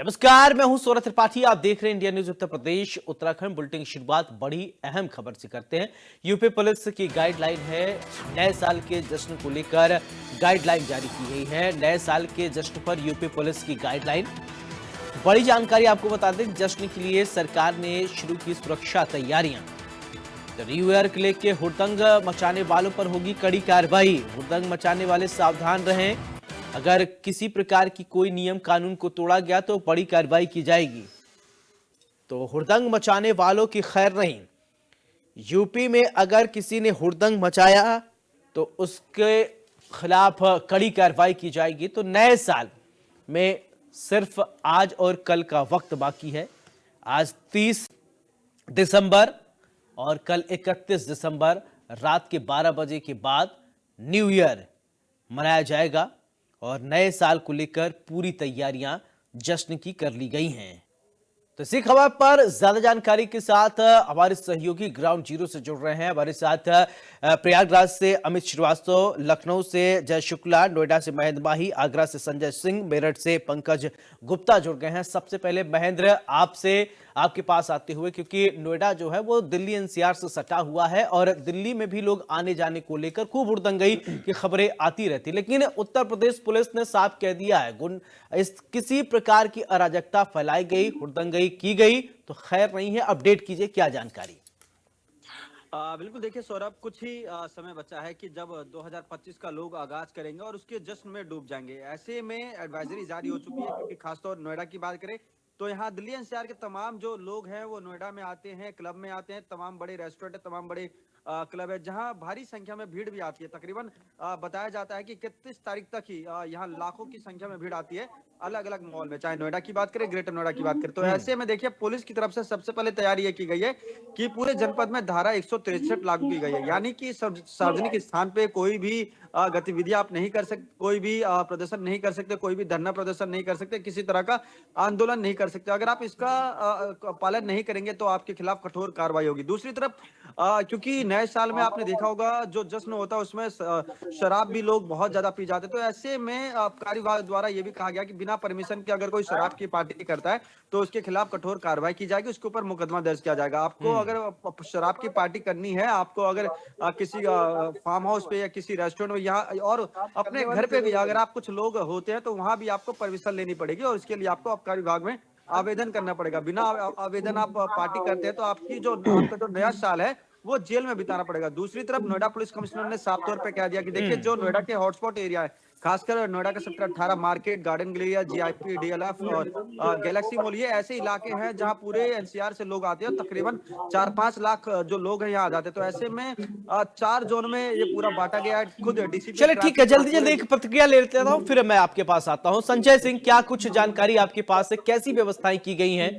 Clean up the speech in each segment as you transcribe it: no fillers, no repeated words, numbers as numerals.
नमस्कार, मैं हूं सौरभ त्रिपाठी। आप देख रहे हैं India news Uttar Pradesh Uttarakhand. Bulletin की शुरुआत बड़ी अहम खबर से करते हैं। यूपी पुलिस की गाइडलाइन है, नए साल के जश्न को लेकर गाइडलाइन जारी की गई है। नए साल के जश्न पर यूपी पुलिस की गाइडलाइन, बड़ी जानकारी आपको बता दें। जश्न के लिए सरकार ने शुरू की सुरक्षा तैयारियां। तो न्यू ईयर को लेकर हुड़दंग मचाने वालों पर होगी कड़ी कार्रवाई। हुड़दंग मचाने वाले सावधान रहें। अगर किसी प्रकार की कोई नियम कानून को तोड़ा गया तो बड़ी कार्रवाई की जाएगी। तो हुड़दंग मचाने वालों की खैर नहीं। यूपी में अगर किसी ने हुड़दंग मचाया तो उसके खिलाफ कड़ी कार्रवाई की जाएगी। तो नए साल में सिर्फ आज और कल का वक्त बाकी है। आज 30 दिसंबर और कल 31 दिसंबर रात के 12 बजे के बाद न्यू ईयर मनाया जाएगा और नए साल को लेकर पूरी तैयारियां जश्न की कर ली गई हैं। तो इसी खबर पर ज्यादा जानकारी के साथ हमारे सहयोगी ग्राउंड जीरो से जुड़ रहे हैं। हमारे साथ प्रयागराज से अमित श्रीवास्तव, लखनऊ से जय शुक्ला, नोएडा से महेंद्र माही, आगरा से संजय सिंह, मेरठ से पंकज गुप्ता जुड़ गए हैं। सबसे पहले महेंद्र, आपके पास आते हुए, क्योंकि नोएडा जो है वो दिल्ली एनसीआर से सटा हुआ है और दिल्ली में भी लोग आने जाने को लेकर खूब हुड़दंगई की खबरें आती रहती, लेकिन उत्तर प्रदेश पुलिस ने साफ कह दिया है इस किसी प्रकार की अराजकता फैलाई गई, हुड़दंगई की गई तो खैर नहीं है। अपडेट कीजिए, क्या जानकारी? बिल्कुल, देखिए सौरभ, कुछ ही समय बचा है कि जब 2025 का लोग आगाज करेंगे और उसके जश्न में डूब जाएंगे। ऐसे में एडवाइजरी जारी हो चुकी है, क्योंकि खासतौर नोएडा की बात करें तो यहाँ दिल्ली एनसीआर के तमाम जो लोग हैं वो नोएडा में आते हैं, क्लब में आते हैं, तमाम बड़े रेस्टोरेंट है, तमाम बड़े क्लब है, जहाँ भारी संख्या में भीड़ भी आती है। तकरीबन बताया जाता है कि 31 तारीख तक ही यहाँ लाखों की संख्या में भीड़ आती है अलग अलग मॉल में, चाहे नोएडा की बात करें, ग्रेटर नोएडा की बात करें। तो ऐसे में देखिए, पुलिस की तरफ से सबसे पहले तैयारी ये की गई है कि पूरे जनपद में धारा 163 लागू की गई है, यानी कि सार्वजनिक स्थान पे कोई भी गतिविधि आप नहीं कर सकते, कोई भी प्रदर्शन नहीं कर सकते, कोई भी धरना प्रदर्शन नहीं कर सकते, किसी तरह का आंदोलन नहीं कर सकते। अगर आप इसका पालन नहीं करेंगे तो आपके खिलाफ कठोर कार्रवाई होगी। दूसरी तरफ क्योंकि नए साल में आपने देखा होगा जो जश्न होता है उसमें शराब भी लोग बहुत ज्यादा पी जाते हैं। तो ऐसे में आबकारी विभाग द्वारा ये भी कहा गया कि बिना परमिशन के अगर कोई शराब की पार्टी करता है तो उसके खिलाफ कठोर कार्रवाई की जाएगी, उसके ऊपर मुकदमा दर्ज किया जाएगा। आपको अगर शराब की पार्टी करनी है, आपको अगर किसी फार्म हाउस पे या किसी रेस्टोरेंट में यहाँ और अपने घर पे भी अगर आप कुछ लोग होते हैं तो वहां भी आपको परमिशन लेनी पड़ेगी और इसके लिए आपको आबकारी विभाग में आवेदन करना पड़ेगा। बिना आवेदन आप पार्टी करते हैं तो आपका जो नया साल है वो जेल में बिताना पड़ेगा। दूसरी तरफ नोएडा पुलिस कमिश्नर ने साफ तौर पे कह दिया कि देखिए, जो नोएडा के हॉटस्पॉट एरिया है, खासकर नोएडा का sector 18 market, garden Guleria, GIP, DLF और गैलेक्सी मॉल, ये ऐसे इलाके हैं जहां पूरे एनसीआर से लोग आते हैं। तकरीबन 4-5 लाख जो लोग हैं यहाँ आ जाते हैं। तो ऐसे में 4 जोन में ये पूरा बांटा गया है। खुद डीसीपी चले ठीक है, ट्रैफिक जल्दी जल्दी पूरे एक प्रतिक्रिया ले लेता हूं, फिर मैं आपके पास आता हूं। संजय सिंह, क्या कुछ जानकारी आपके पास है? कैसी व्यवस्थाएं की गई हैं?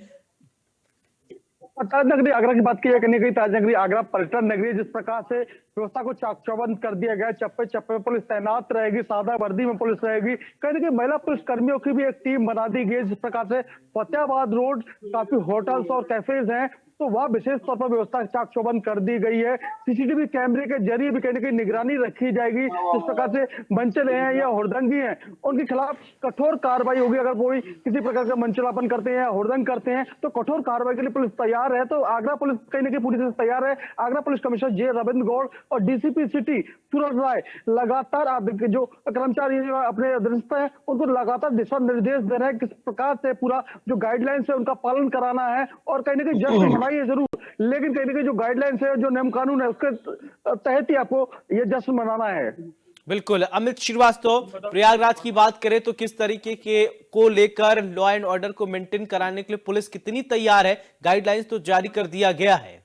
ताज नगरी आगरा की बात की जाए, कहीं कहीं ताज नगरी आगरा पर्यटन नगरी है। जिस प्रकार से व्यवस्था को चाक चौबंद कर दिया गया है, चप्पे चप्पे में पुलिस तैनात रहेगी, सादा वर्दी में पुलिस रहेगी, कहीं ना कहीं महिला पुलिस कर्मियों की भी एक टीम बना दी गई है। जिस प्रकार से फतेहाबाद रोड काफी होटल्स और कैफेज हैं तो वह विशेष तौर पर व्यवस्था चाक चौबंद कर दी गई है। सीसीटीवी कैमरे के जरिए भी कहीं ना कहीं निगरानी रखी जाएगी। जिस प्रकार से मंचले हैं या हुड़दंगी हैं उनके खिलाफ कठोर कार्रवाई होगी। अगर कोई किसी प्रकार का मंचलापन करते हैं या हुड़दंग करते हैं तो कठोर कार्रवाई के लिए पुलिस तैयार है। तो आगरा पुलिस कहीं ना कहीं पूरी तरह से तैयार है। आगरा पुलिस कमिश्नर जे रविंद्र गौड़ और डीसीपी सिटी सूरज राय लगातार जो कर्मचारी अपने अधीनस्थ हैं उनको लगातार दिशा निर्देश दे रहे हैं किस प्रकार से पूरा जो गाइडलाइंस है उनका पालन कराना है। और कहीं ना कहीं जश्न मनाइए जरूर, लेकिन कहीं ना कहीं जो गाइडलाइंस है, जो नियम कानून है, उसके तहत ही आपको ये जश्न मनाना है। बिल्कुल। अमित श्रीवास्तव, प्रयागराज की बात करें तो किस तरीके के को लेकर लॉ एंड ऑर्डर को मेंटेन कराने के लिए पुलिस कितनी तैयार है? गाइडलाइंस तो जारी कर दिया गया है।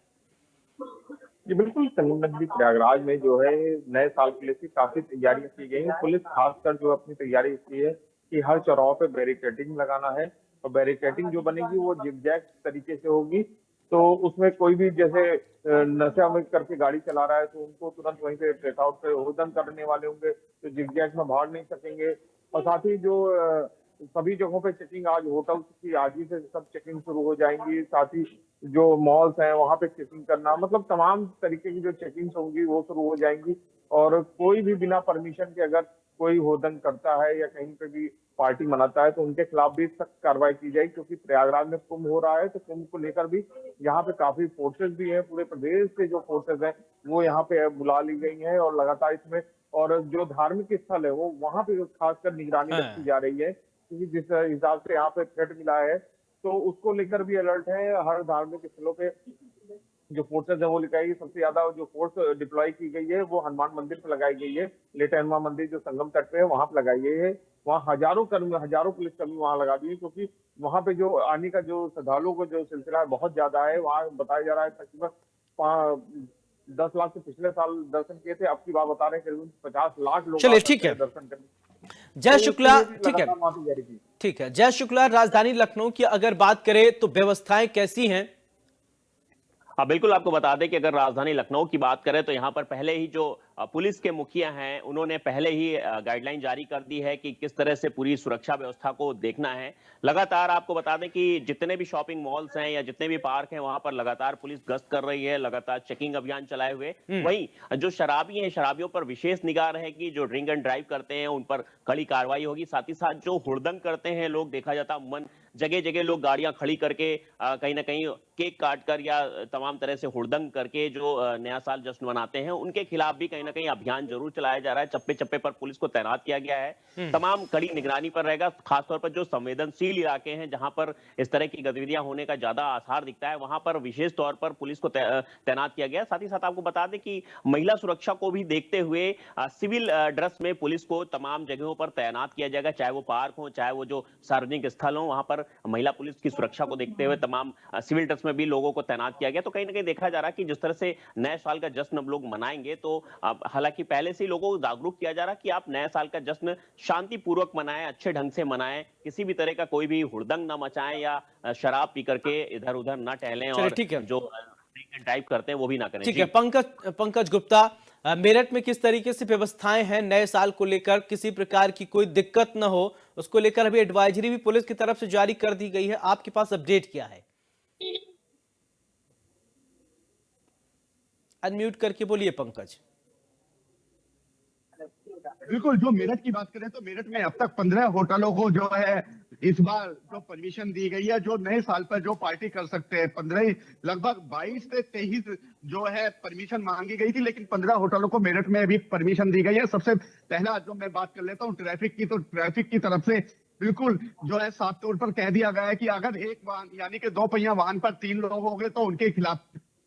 जी बिल्कुल, संगम नगरी प्रयागराज में जो है नए साल के लिए काफी तैयारियां की गई हैं। पुलिस खासकर जो अपनी तैयारी की है कि हर चौराहों पे बैरिकेडिंग लगाना है और बैरिकेडिंग जो बनेगी वो जिगजैग तरीके से होगी। तो उसमें कोई भी जैसे नशा में करके गाड़ी चला रहा है तो उनको तुरंत वहीं पे ट्रेक आउट पे हुड़दंग करने वाले होंगे तो जिगजैग में भाग नहीं सकेंगे। और साथ ही जो सभी जगहों पे चेकिंग, आज होटल की आज ही से सब चेकिंग शुरू हो जाएंगी। साथ ही जो मॉल्स हैं वहां पे चेकिंग करना, मतलब तमाम तरीके की जो चेकिंग होंगी वो शुरू हो जाएंगी। और कोई भी बिना परमिशन के अगर कोई होदंग करता है या कहीं पे भी पार्टी मनाता है तो उनके खिलाफ भी सख्त कार्रवाई की जाएगी, क्योंकि प्रयागराज में कुंभ हो रहा है तो कुंभ को लेकर भी यहाँ पे काफी फोर्सेस भी हैं, पूरे प्रदेश से जो फोर्सेस हैं वो यहाँ पे बुला ली गई हैं और लगातार इसमें, और जो धार्मिक स्थल है वो वहां पे खासकर निगरानी रखी हाँ। जा रही है, क्योंकि जिस हिसाब से यहाँ पे थ्रेट मिला है तो उसको लेकर भी अलर्ट है। हर धार्मिक स्थलों पे जो फोर्सेज है वो लगाई, सबसे ज्यादा जो फोर्स डिप्लॉय की गई है वो हनुमान मंदिर पे लगाई गई है, लेटे हनुमान मंदिर जो संगम तट पे है वहां पे लगाई गई है। वहाँ हजारों कर्मी, हजारों पुलिसकर्मी वहां लगा दिए, क्योंकि वहां पे जो आने का जो श्रद्धालुओं का जो सिलसिला है बहुत ज्यादा है। वहां बताया जा रहा है तकरीबन 10 लाख से पिछले साल दर्शन किए थे, अब की बात बता रहे हैं करीबन 50 लाख लोग चलिए ठीक है, दर्शन करने। जय तो शुक्ला। उसके लिए भी ठीक है, लगातार वहां पे जारी की। ठीक है, जय शुक्ला। राजधानी लखनऊ की अगर बात करें तो व्यवस्थाएं कैसी हैं? हाँ बिल्कुल, आपको बता दें कि अगर राजधानी लखनऊ की बात करें तो यहाँ पर पहले ही जो पुलिस के मुखिया हैं उन्होंने पहले ही गाइडलाइन जारी कर दी है कि किस तरह से पूरी सुरक्षा व्यवस्था को देखना है। लगातार आपको बता दें कि जितने भी शॉपिंग मॉल्स हैं या जितने भी पार्क हैं वहां पर लगातार पुलिस गश्त कर रही है, लगातार चेकिंग अभियान चलाए हुए। वहीं जो शराबी हैं, शराबियों पर विशेष निगाह रहेगी, जो ड्रिंक एंड ड्राइव करते हैं उन पर कड़ी कार्रवाई होगी। साथ ही साथ जो हुड़दंग करते हैं लोग, देखा जाता मन जगह जगह लोग गाड़ियां खड़ी करके कहीं ना कहीं केक काट कर या तमाम तरह से हुड़दंग करके जो नया साल जश्न मनाते हैं उनके खिलाफ भी कहीं ना कहीं अभियान जरूर चलाया जा रहा है। चप्पे चप्पे पर पुलिस को तैनात किया गया है, तमाम कड़ी निगरानी पर रहेगा। खासतौर पर जो संवेदनशील इलाके हैं जहां पर इस तरह की गतिविधियां होने का ज्यादा आसार दिखता है वहां पर विशेष तौर पर पुलिस को तैनात किया गया है। साथ ही साथ आपको बता दें कि महिला सुरक्षा को भी देखते हुए सिविल ड्रेस में पुलिस को तमाम जगहों पर तैनात किया जाएगा, चाहे वो पार्क हो चाहे वो जो सार्वजनिक स्थल हो, वहां पर महिला पुलिस की सुरक्षा को देखते हुए तमाम सिविल ड्रेस में भी लोगों को तैनात किया गया। तो कहीं ना कहीं देखा जा रहा है कि जिस तरह से नए साल का जश्न अब लोग मनाएंगे तो हालांकि पहले से ही लोगों को जागरूक किया जा रहा है कि आप नए साल का जश्न शांतिपूर्वक मनाएं, अच्छे ढंग से मनाएं, किसी भी तरह का कोई भी हुड़दंग ना मचाएं या शराब पी करके इधर उधर ना टहलें और ठीक है, जो टाइप करते हैं वो भी ना करें। ठीक है। पंकज गुप्ता, मेरठ में किस तरीके से व्यवस्थाएं हैं नए साल को लेकर, किसी प्रकार की कोई दिक्कत न हो उसको लेकर अभी एडवाइजरी भी पुलिस की तरफ से जारी कर दी गई है, आपके पास अपडेट क्या है? अनम्यूट करके बोलिए पंकज। बिल्कुल, जो मेरठ की बात करें तो मेरठ में अब तक 15 होटलों को जो है इस बार जो परमिशन दी गई है, जो नए साल पर जो पार्टी कर सकते हैं। 15 लगभग 22 से 23 जो है परमिशन मांगी गई थी, लेकिन 15 होटलों को मेरठ में अभी परमिशन दी गई है। सबसे पहला जो मैं बात कर लेता हूँ ट्रैफिक की, तो ट्रैफिक की तरफ से बिल्कुल जो है साफ तौर पर कह दिया गया है कि अगर एक वाहन यानी कि 2 पहिया वाहन पर 3 लोग हो गए तो उनके खिलाफ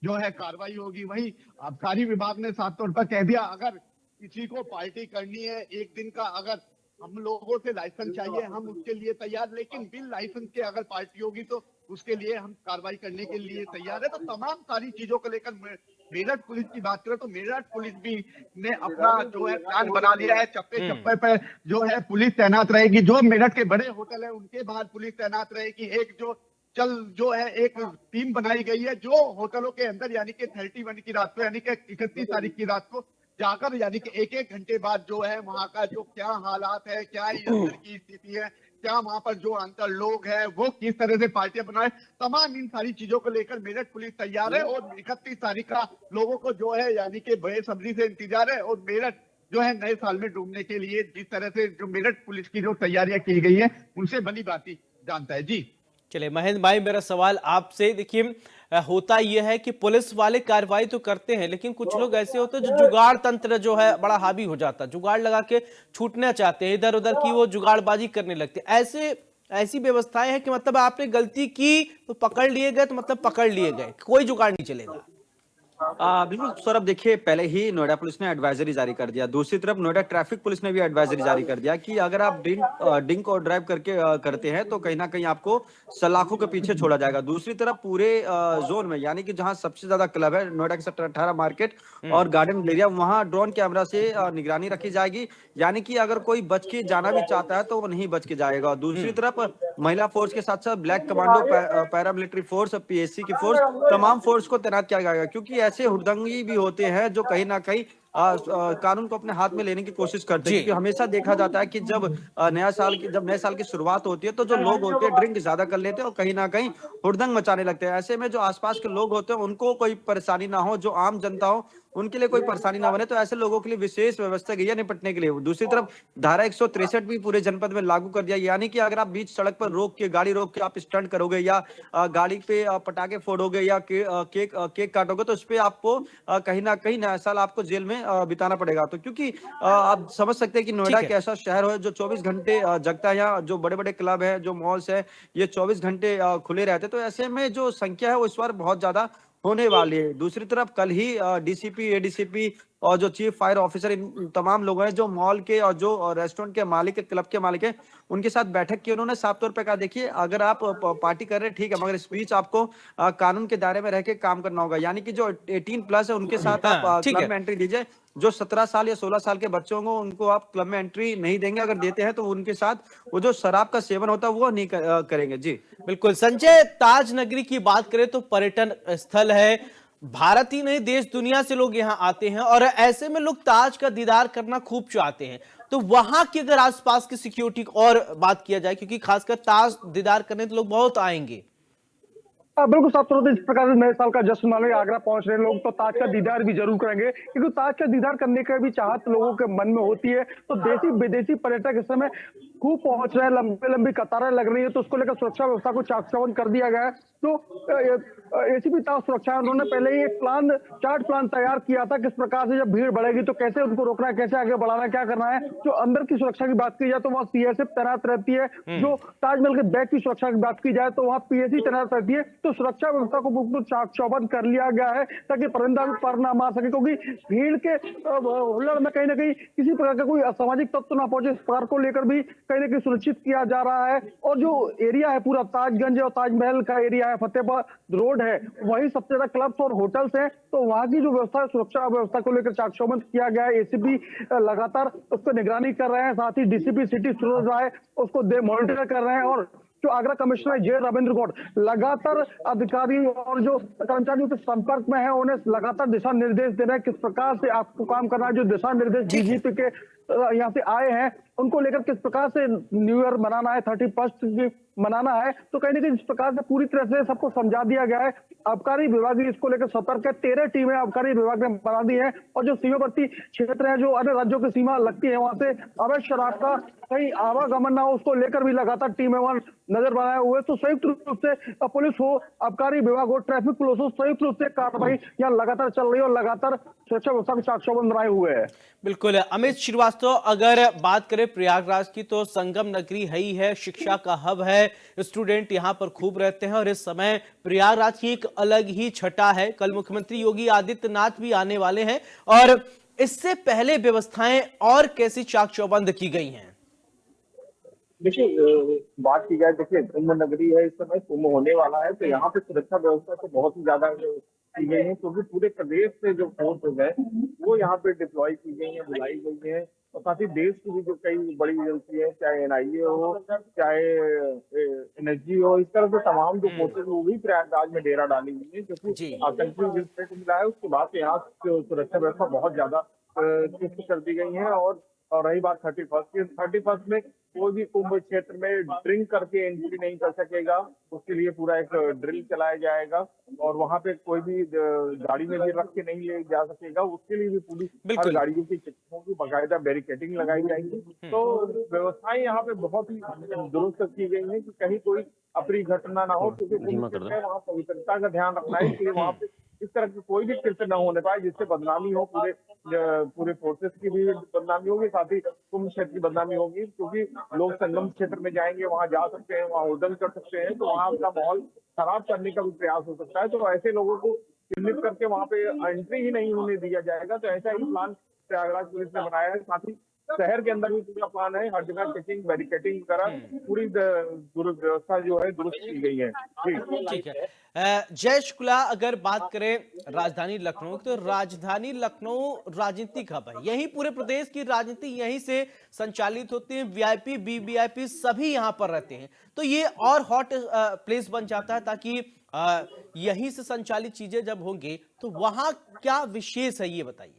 जो है कार्रवाई होगी। वहीं आबकारी विभाग ने साफ तौर पर कह दिया अगर किसी को पार्टी करनी है एक दिन का, अगर हम लोगों से लाइसेंस चाहिए हम उसके लिए तैयार, लेकिन बिल लाइसेंस के अगर पार्टी होगी तो उसके लिए हम कार्रवाई करने के लिए तैयार है। तो तमाम सारी चीजों को लेकर मेरठ पुलिस की बात करें तो मेरठ पुलिस भी ने अपना जो है प्लान बना लिया है। चप्पे चप्पे पे जो है पुलिस तैनात रहेगी। जो मेरठ के बड़े होटल है उनके बाहर पुलिस तैनात रहेगी। एक जो है एक टीम बनाई गई है जो होटलों के अंदर यानी कि 31 की रात को यानी कि 31 तारीख की रात को जाकर यानी कि एक घंटे बाद जो है वहां का जो क्या हालात है, क्या अंदर की स्थिति है, क्या वहां पर जो अंतर लोग हैं वो किस तरह से पार्टियां बनाए, तमाम इन सारी चीजों को लेकर मेरठ पुलिस तैयार है। और 31 तारीख का लोगों को जो है यानी कि बेसब्री से इंतजार है। और मेरठ जो है नए साल में डूबने के लिए जिस तरह से जो मेरठ पुलिस की जो तैयारियां की गई है उनसे भली भांति जानता है। जी चलिए महेंद्र भाई, मेरा सवाल आपसे, देखिए होता यह है कि पुलिस वाले कार्रवाई तो करते हैं लेकिन कुछ लोग ऐसे होते हैं जो जुगाड़ तंत्र जो है बड़ा हावी हो जाता है, जुगाड़ लगा के छूटना चाहते हैं, इधर उधर की वो जुगाड़बाजी करने लगते हैं। ऐसी व्यवस्थाएं हैं कि मतलब आपने गलती की तो पकड़ लिए गए, तो मतलब पकड़ लिए गए, कोई जुगाड़ नहीं चलेगा। बिल्कुल सौरभ, देखिए पहले ही नोएडा पुलिस ने एडवाइजरी जारी कर दिया। दूसरी तरफ नोएडा ट्रैफिक पुलिस ने भी एडवाइजरी जारी कर दिया कि अगर आप ड्रिंक और ड्राइव करके करते हैं तो कहीं ना कहीं आपको सलाखों के पीछे छोड़ा जाएगा। दूसरी तरफ पूरे जोन में यानी कि जहां सबसे ज्यादा क्लब है नोएडा के सेक्टर 18 मार्केट और गार्डन एरिया, वहां ड्रोन कैमरा से निगरानी रखी जाएगी। यानी कि अगर कोई बच के जाना भी चाहता है तो वो नहीं बच के जाएगा। दूसरी तरफ महिला फोर्स के साथ साथ black commando, paramilitary force, PSC की फोर्स, तमाम फोर्स को तैनात किया जाएगा, क्योंकि ऐसे हुड़दंगी भी होते हैं जो कहीं ना कहीं कानून को अपने हाथ में लेने की कोशिश करते हैं, जी। क्योंकि हमेशा देखा जाता है कि जब नए साल की शुरुआत होती है तो जो लोग होते हैं ड्रिंक ज्यादा कर लेते हैं और कहीं ना कहीं हुड़दंग मचाने लगते हैं। ऐसे में जो आसपास के लोग होते हैं उनको कोई परेशानी ना हो, जो आम जनता हो उनके लिए कोई परेशानी ना बने, तो ऐसे लोगों के लिए विशेष व्यवस्था की है निपटने के लिए। दूसरी तरफ धारा 163 भी पूरे जनपद में लागू कर दिया, यानी कि अगर आप बीच सड़क पर रोक के गाड़ी रोक के आप स्टंट करोगे या गाड़ी पे पटाखे फोड़ोगे या केक काटोगे तो उस पे आपको कहीं ना कहीं नया साल आपको जेल में बिताना पड़ेगा। तो क्योंकि आप समझ सकते हैं कि नोएडा ठीक एक है। ऐसा शहर है जो 24 घंटे जगता है। यहाँ जो बड़े बड़े क्लब है, जो मॉल्स है, ये 24 घंटे खुले रहते हैं। तो ऐसे में जो संख्या है वो इस बार बहुत ज्यादा होने वाली है। दूसरी तरफ कल ही डीसीपी, एडीसीपी और जो चीफ फायर ऑफिसर, इन तमाम लोग हैं जो मॉल के और जो रेस्टोरेंट के मालिक है, क्लब के मालिक है, उनके साथ बैठक की। उन्होंने साफ तौर पे कहा, देखिए अगर आप पार्टी कर रहे हैं ठीक है, मगर इस बीच आपको कानून के दायरे में रह के काम करना होगा। यानी कि जो 18+ है उनके साथ आप हाँ, ठीक क्लब है। में एंट्री दीजिए। जो 17 साल या 16 साल के बच्चे होंगे उनको आप क्लब में एंट्री नहीं देंगे। अगर देते हैं तो उनके साथ वो जो शराब का सेवन होता है वो नहीं करेंगे। जी बिल्कुल संजय, ताज नगरी की बात करें तो पर्यटन स्थल है, भारत ही नहीं देश दुनिया से लोग यहाँ आते हैं और ऐसे में लोग ताज का दीदार करना खूब चाहते हैं। तो वहां की अगर आसपास की सिक्योरिटी और बात किया जाए, क्योंकि खासकर ताज दीदार करने तो लोग बहुत आएंगे। बिल्कुल साफ तौर पर इस प्रकार से नए साल का जश्न माने आगरा पहुंच रहे लोग तो ताज का दीदार भी जरूर करेंगे, क्योंकि ताज का दीदार करने की भी चाहत लोगों के मन में होती है। तो देसी विदेशी पर्यटक इस समय खूब पहुंच रहे हैं, लंबी लंबी कतारें लग रही है, तो उसको लेकर सुरक्षा व्यवस्था को चाक चौबंद कर दिया गया है। तो एसीपी ताज सुरक्षा उन्होंने पहले ही एक चार्ट प्लान तैयार किया था, किस प्रकार से जब भीड़ बढ़ेगी तो कैसे उनको रोकना है, कैसे आगे बढ़ाना है, क्या करना है। जो अंदर की सुरक्षा की बात की जाए तो वहाँ सीएसएफ तैनात रहती है, जो ताजमहल के बैग की सुरक्षा की बात की जाए तो वहाँ पीएसी तैनात रहती है। तो सुरक्षा व्यवस्था को बिल्कुल चाक चौबंद कर लिया गया है ताकि परिंदा भी पर ना मार सके, क्योंकि भीड़ के हुल्लड़ में कहीं ना कहीं किसी प्रकार का कोई असामाजिक तत्व ना पहुंचे, इस प्रकार को लेकर भी कहीं ना कहीं सुनिश्चित किया जा रहा है। और जो एरिया है पूरा ताजगंज और ताजमहल का एरिया है, फतेहपुर रोड है, वही सबसे ज्यादा क्लब्स और होटल्स हैं। तो वहां की जो व्यवस्था है, सुरक्षा व्यवस्था को लेकर चाक चौबंद किया गया है। एसीपी लगातार उस पर निगरानी कर रहे हैं, साथ ही डीसीपी सिटी सूरज राय उसको मॉनिटर कर रहे हैं। और जो आगरा कमिश्नर जे रविंद्र गौड़ लगातार अधिकारी और जो कर्मचारियों के संपर्क में है, उन्हें लगातार दिशा निर्देश दे रहे हैं किस प्रकार से आपको काम करना है। जो दिशा निर्देश डीजीपी के यहाँ से आए हैं उनको लेकर किस प्रकार से न्यू ईयर मनाना है, 31st मनाना है, तो कहीं ना कहीं इस प्रकार से पूरी तरह से सबको समझा दिया गया है। आबकारी विभाग भी इसको लेकर सतर्क है, 13 टीमें आबकारी विभाग ने बना दी है। और जो सीमावर्ती क्षेत्र है, जो अन्य राज्यों की सीमा लगती है, वहां से अवैध शराब का कहीं आवागमन ना हो, उसको लेकर भी लगातार टीमें वहां नजर बनाए हुए। तो संयुक्त रूप से पुलिस हो, आबकारी विभाग हो, ट्रैफिक पुलिस हो, संयुक्त रूप से कार्रवाई यहाँ लगातार चल रही है और लगातार सुरक्षा व्यवस्था को चाक चौबंद बनाए हुए है। बिल्कुल अमित श्रीवास्तव, अगर बात करें प्रयागराज की तो संगम नगरी है ही है, शिक्षा का हब है, स्टूडेंट यहां पर खूब रहते हैं और इस समय प्रयागराज की एक अलग ही छटा है। कल मुख्यमंत्री योगी आदित्यनाथ भी आने वाले हैं और इससे पहले व्यवस्थाएं और कैसी चाक चौबंद की गई हैं? देखिए, बात की जाए, देखिए कुंभ नगरी है, इस समय कुंभ होने वाला है, तो यहाँ पे सुरक्षा व्यवस्था तो बहुत ही ज्यादा की गई है, क्योंकि पूरे प्रदेश से जो फोर्सेज है वो यहाँ पे डिप्लॉय की गई है, बुलाई गई है। और साथ ही देश की भी जो कई बड़ी एजेंसी है, चाहे एनआईए हो, चाहे एनएसजी हो, इस तरह से तमाम जो फोर्सेज वो भी प्रयागराज में डेरा डाली हुई है, क्योंकि आतंकी जिस को मिला है उसके बाद से यहाँ सुरक्षा व्यवस्था बहुत ज्यादा चुस्त कर दी गई है। और रही बात 31st में कोई भी कुंभ क्षेत्र में ड्रिंक करके एंट्री नहीं कर सकेगा, उसके लिए पूरा एक ड्रिल चलाया जाएगा। और वहां पे कोई भी गाड़ी में भी रख के नहीं ले जा सकेगा, उसके लिए भी पुलिस हर गाड़ियों की चेकिंग की बाकायदा बैरिकेडिंग लगाई जाएगी। तो व्यवस्थाएं यहाँ पे बहुत ही दुरुस्त की गई है कि कहीं कोई अप्रिय घटना ना हो, क्योंकि वहाँ पवित्रता का ध्यान रखना है, इसलिए वहाँ पे इस तरह की कोई भी कृत्य न होने पाए जिससे बदनामी हो, पूरे फोर्सेस की भी बदनामी होगी, साथ ही कुंभ क्षेत्र की बदनामी होगी, क्योंकि लोग संगम क्षेत्र में जाएंगे, वहां जा सकते हैं, वहां होटल कर सकते हैं, तो वहां अपना माहौल खराब करने का भी प्रयास हो सकता है। तो ऐसे लोगों को चिन्हित करके वहां पे एंट्री ही नहीं होने दिया जाएगा। तो ऐसा ही प्लान प्रयागराज पुलिस ने बनाया है। साथ ही शहर के अंदर भी पूरा प्लान है, हर जगह चेकिंग बैरिकेडिंग करा, पूरी व्यवस्था जो है दुरुस्त की गई है। ठीक है जय शुक्ला, अगर बात करें राजधानी लखनऊ तो राजधानी लखनऊ राजनीतिक हब है, यही पूरे प्रदेश की राजनीति यहीं से संचालित होती है, वीआईपी वीवीआईपी सभी यहां पर रहते हैं, तो ये और हॉट प्लेस बन जाता है ताकि यहीं से संचालित चीजें जब होंगे तो वहां क्या विशेष है ये बताइए।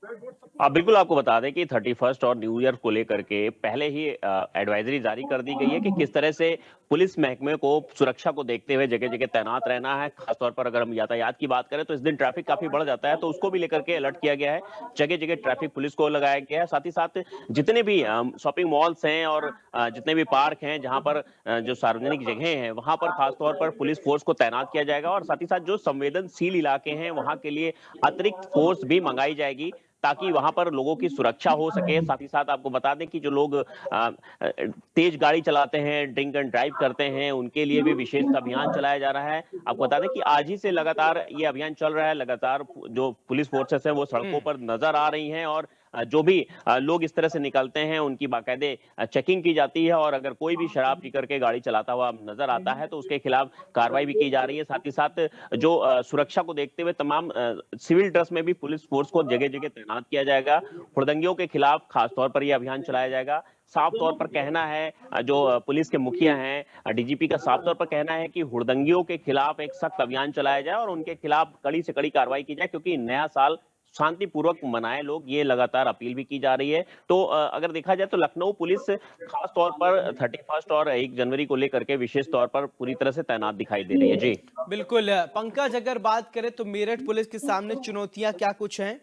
बिल्कुल आपको बता दें कि 31st और न्यू ईयर को लेकर के पहले ही एडवाइजरी जारी कर दी गई है कि किस तरह से पुलिस महकमे को सुरक्षा को देखते हुए जगह जगह तैनात रहना है। खासतौर पर अगर हम यातायात की बात करें तो इस दिन ट्रैफिक काफी बढ़ जाता है, तो उसको भी लेकर के अलर्ट किया गया है। जगह जगह ट्रैफिक पुलिस को लगाया गया है। साथ ही साथ जितने भी शॉपिंग मॉल्स हैं और जितने भी पार्क हैं जहां पर जो सार्वजनिक जगह हैं वहां पर खासतौर पर पुलिस फोर्स को तैनात किया जाएगा और साथ ही साथ जो संवेदनशील इलाके हैं वहां के लिए अतिरिक्त फोर्स भी मंगाई जाएगी ताकि वहां पर लोगों की सुरक्षा हो सके। साथ ही साथ आपको बता दें कि जो लोग तेज गाड़ी चलाते हैं, ड्रिंक एंड ड्राइव करते हैं, उनके लिए भी विशेष अभियान चलाया जा रहा है। आपको बता दें कि आज ही से लगातार ये अभियान चल रहा है। लगातार जो पुलिस फोर्सेस है वो सड़कों पर नजर आ रही हैं और जो भी लोग इस तरह से निकलते हैं उनकी बाकायदे चेकिंग की जाती है और अगर कोई भी शराब पी करके गाड़ी चलाता हुआ नजर आता है तो उसके खिलाफ कार्रवाई भी की जा रही है। साथ ही साथ जो सुरक्षा को देखते हुए तमाम सिविल ड्रेस में भी पुलिस फोर्स को जगह जगह तैनात किया जाएगा। हुड़दंगियों के खिलाफ खासतौर पर यह अभियान चलाया जाएगा। साफ तौर पर कहना है जो पुलिस के मुखिया हैं, डीजीपी का साफ तौर पर कहना है कि हुड़दंगियों के खिलाफ एक सख्त अभियान चलाया जाए और उनके खिलाफ कड़ी से कड़ी कार्रवाई की जाए क्योंकि नया साल शांतिपूर्वक मनाए लोग, ये लगातार अपील भी की जा रही है। तो अगर देखा जाए तो लखनऊ पुलिस खास तौर पर 31 और 1 जनवरी को लेकर के विशेष तौर पर पूरी तरह से तैनात दिखाई दे रही है। जी बिल्कुल पंकज, अगर बात करें तो मेरठ पुलिस के सामने चुनौतियां क्या कुछ हैं?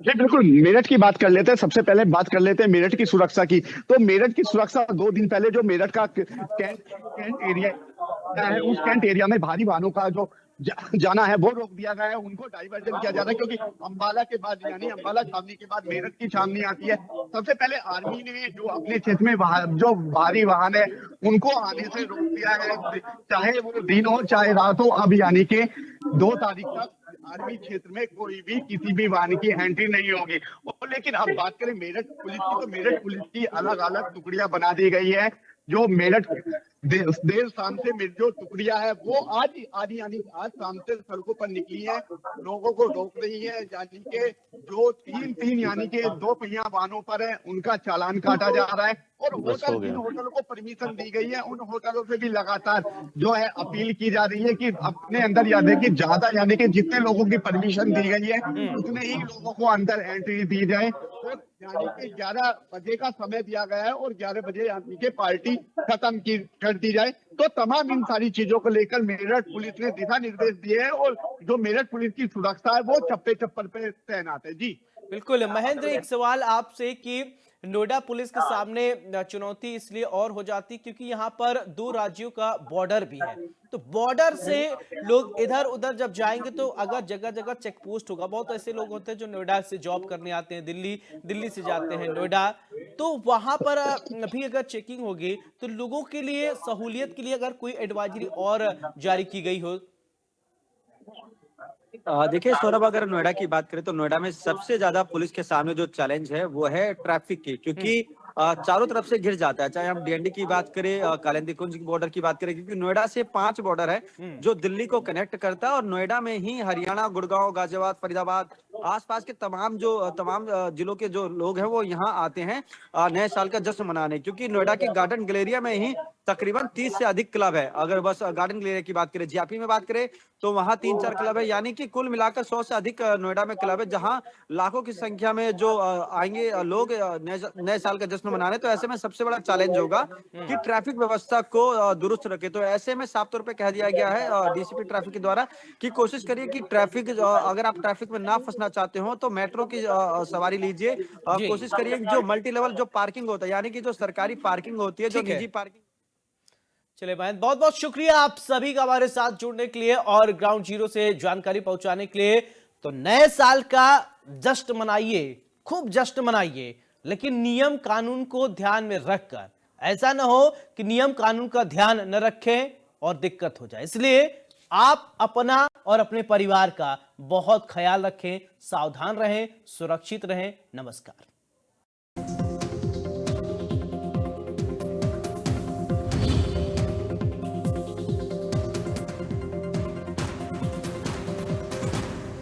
जी बिल्कुल, मेरठ की बात कर लेते हैं। सबसे पहले बात कर लेते हैं मेरठ की सुरक्षा की। तो मेरठ की सुरक्षा 2 दिन पहले जो मेरठ का कैंट एरिया है, उस कैंट एरिया में भारी वाहनों का जो जाना है वो रोक दिया गया है, उनको डाइवर्जन किया जा रहा है क्योंकि अंबाला के बाद यानी अंबाला छावनी के बाद मेरठ की छावनी आती है। सबसे पहले आर्मी ने जो अपने क्षेत्र में जो भारी वाहन है उनको आने से रोक दिया है, चाहे वो दिन हो चाहे रात हो। अब यानी कि 2 तारीख तक आर्मी क्षेत्र में कोई भी किसी भी वाहन की एंट्री नहीं होगी। और लेकिन अब बात करें मेरठ पुलिस की, तो मेरठ पुलिस की अलग अलग टुकड़ियां बना दी गई है। जो मेरठ देर शाम से जो टुकड़ियां है वो आज शाम से सड़कों पर निकली है, लोगों को रोक रही है। यानी कि जो तीन यानी कि 2 पहिया वाहनों पर है उनका चालान काटा जा रहा है। और जिन होटलों को परमिशन दी गई है उन होटलों से भी लगातार जो है अपील की जा रही है कि अपने अंदर याद है कि ज्यादा यानी कि जितने लोगों की परमिशन दी गई है उतने ही लोगों को अंदर एंट्री दी जाए। तो यानी कि 11 बजे का समय दिया गया है और 11 बजे यानी कि पार्टी खत्म कर दी जाए। तो तमाम इन सारी चीजों को लेकर मेरठ पुलिस ने दिशा निर्देश दिए हैं और जो मेरठ पुलिस की सुरक्षा है वो चप्पे चप्पल पे तैनात है। जी बिल्कुल महेंद्र, एक सवाल आपसे कि नोएडा पुलिस के सामने चुनौती इसलिए और हो जाती क्योंकि यहाँ पर 2 राज्यों का बॉर्डर भी है, तो बॉर्डर से लोग इधर उधर जब जाएंगे तो अगर जगह जगह चेक पोस्ट होगा, बहुत ऐसे लोग होते हैं जो नोएडा से जॉब करने आते हैं, दिल्ली से जाते हैं नोएडा, तो वहां पर भी अगर चेकिंग होगी तो लोगों के लिए सहूलियत के लिए अगर कोई एडवाइजरी और जारी की गई हो। देखिए सौरभ, अगर नोएडा की बात करें तो नोएडा में सबसे ज्यादा पुलिस के सामने जो चैलेंज है वो है ट्रैफिक की, क्योंकि चारों तरफ से घिर जाता है। चाहे हम डीएनडी की बात करें, कालिंदी कुंज बॉर्डर की बात करें, क्योंकि नोएडा से 5 बॉर्डर है जो दिल्ली को कनेक्ट करता है और नोएडा में ही हरियाणा, गुड़गांव, गाजियाबाद, फरीदाबाद, आसपास के तमाम जिलों के जो लोग हैं वो यहाँ आते हैं नए साल का जश्न मनाने, क्योंकि नोएडा के गार्डन गैलेरिया में ही तकरीबन 30 से अधिक क्लब है। अगर बस गार्डन गैलेरिया की बात करें, जीआपी में बात करें तो वहाँ 3-4 क्लब है, यानी कि कुल मिलाकर 100 से अधिक नोएडा में क्लब है जहाँ लाखों की संख्या में जो आएंगे लोग नए साल का जश्न मनाने। तो ऐसे में सबसे बड़ा चैलेंज होगा कि ट्रैफिक व्यवस्था को दुरुस्त रखे। तो ऐसे में साफ तौर पे कह दिया गया है डीसीपी ट्रैफिक के द्वारा कि कोशिश करिए कि ट्रैफिक अगर आप ट्रैफिक में ना फंसना चाहते हो तो मेट्रो की सवारी लीजिए। कोशिश करिए जो मल्टी लेवल जो पार्किंग होता है, यानी कि जो सरकारी पार्किंग होती है, जो निजी पार्किंग। चलिए बहन, बहुत बहुत शुक्रिया आप सभी का हमारे साथ जुड़ने के लिए और ग्राउंड जीरो से जानकारी पहुंचाने के लिए। तो नए साल का जश्न मनाइए, खूब जश्न मनाइए, लेकिन नियम कानून को ध्यान में रखकर। ऐसा ना हो कि नियम कानून का ध्यान न रखें और दिक्कत हो जाए। इसलिए आप अपना और अपने परिवार का बहुत ख्याल रखें, सावधान रहें, सुरक्षित रहें। नमस्कार।